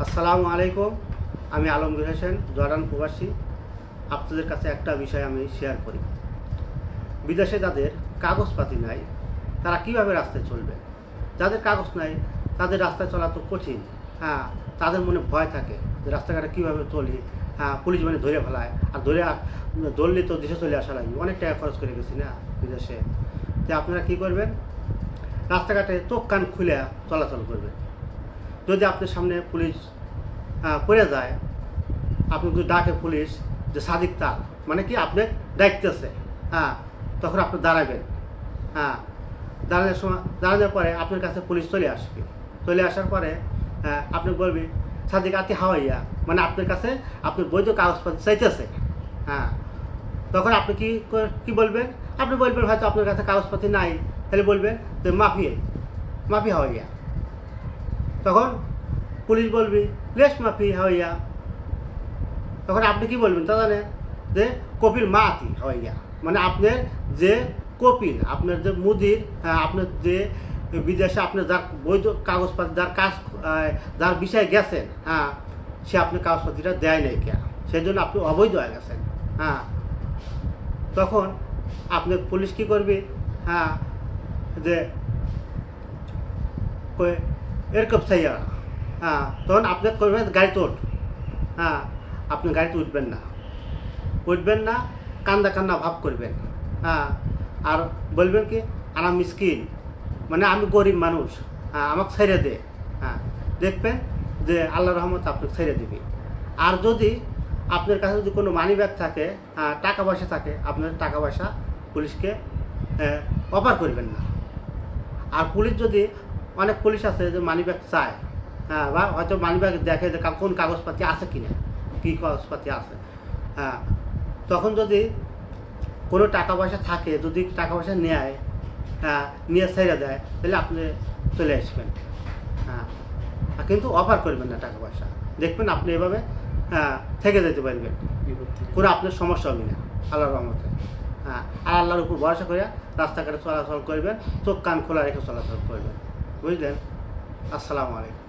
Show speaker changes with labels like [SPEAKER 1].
[SPEAKER 1] আসসালামু আলাইকুম। আমি আলমগীর হোসেন, জর্ডান প্রবাসী। আপনাদের কাছে একটা বিষয় আমি শেয়ার করি। বিদেশে যাদের কাগজপাতি নাই তারা কিভাবে রাস্তায় চলবে? যাদের কাগজ নাই তাদের রাস্তায় চলা তো কঠিন। তাদের মনে ভয় থাকে যে রাস্তাঘাটে কীভাবে চলি, পুলিশ মানে ধরে ফেলায়, আর ধরলে তো দেশে চলে আসা লাগবে, অনেক টাকা খরচ করে গেছি না বিদেশে। তো আপনারা কী করবেন? রাস্তাঘাটে চোখ কান খুলে চলাচল করবেন। যদি আপনার সামনে পুলিশ পড়ে যায়, আপনি যদি ডাকে পুলিশ যে সাদিক তার মানে কি আপনি ডাকতেছে, তখন আপনি দাঁড়াবেন। দাঁড়ানোর পরে আপনার কাছে পুলিশ চলে আসবে। চলে আসার পরে আপনি বলবেন সাদিক আতি হাওয়াইয়া, মানে আপনার কাছে আপনার বৈধ কাগজপত্র চাইতেছে। তখন আপনি কি বলবেন? আপনি বলবেন হয়তো আপনার কাছে কাগজপত্র নাই, তাহলে বলবেন যে মাফি হাওয়াইয়া। তখন পুলিশ বলবে লেশ মাফি হাওয়াইয়া। তখন আপনি কি বলবেন তা জানেন? যে কপিল মা আতি হাওয়াইয়া, মানে আপনার যে কপিল, আপনার যে মুদির, আপনার যে বিদেশে আপনার যার বৈধ কাগজপত্র, যার বিষয়ে গেছেন, সে আপনার কাগজপত্রটা দেয় নাই কে, সেই জন্য আপনি অবৈধ হয়ে গেছেন। তখন আপনার পুলিশ কি করবে? যে এরকম সাইয়া, তখন আপনি করবেন গাড়ি তোট। আপনি গাড়িতে উঠবেন না, কান্দা ভাব করবেন। আর বলবেন কি আনা মিসকিন, মানে আমি গরিব মানুষ, আমাকে ছেড়ে দে। দেখবেন যে আল্লাহ রহমত আপনাকে ছেড়ে দিবে। আর যদি আপনার কাছে যদি কোনো মানি ব্যাগ থাকে, টাকা পয়সা থাকে, আপনার টাকা পয়সা পুলিশকে অফার করবেন না। আর পুলিশ যদি, অনেক পুলিশ আছে যে মানি ব্যাগ চায়, বা হয়তো মানি ব্যাগ দেখে যে কোন কাগজপাতি আছে কিনা, কী কাগজপাতি আছে। তখন যদি কোনো টাকা পয়সা থাকে, যদি টাকা পয়সা নিয়ে ছেড়ে দেয়, তাহলে আপনি চলে আসবেন। কিন্তু অফার করবেন না টাকা পয়সা। দেখবেন আপনি এভাবে থেকে যেতে পারবেন, কোনো আপনার সমস্যা হবে না আল্লাহর রহমতে। আর আল্লাহর উপর ভরসা করে রাস্তাঘাটে চলাচল করবেন, চোখ কান খোলা রেখে চলাচল করবেন। বুঝলেন? আসসালামু আলাইকুম।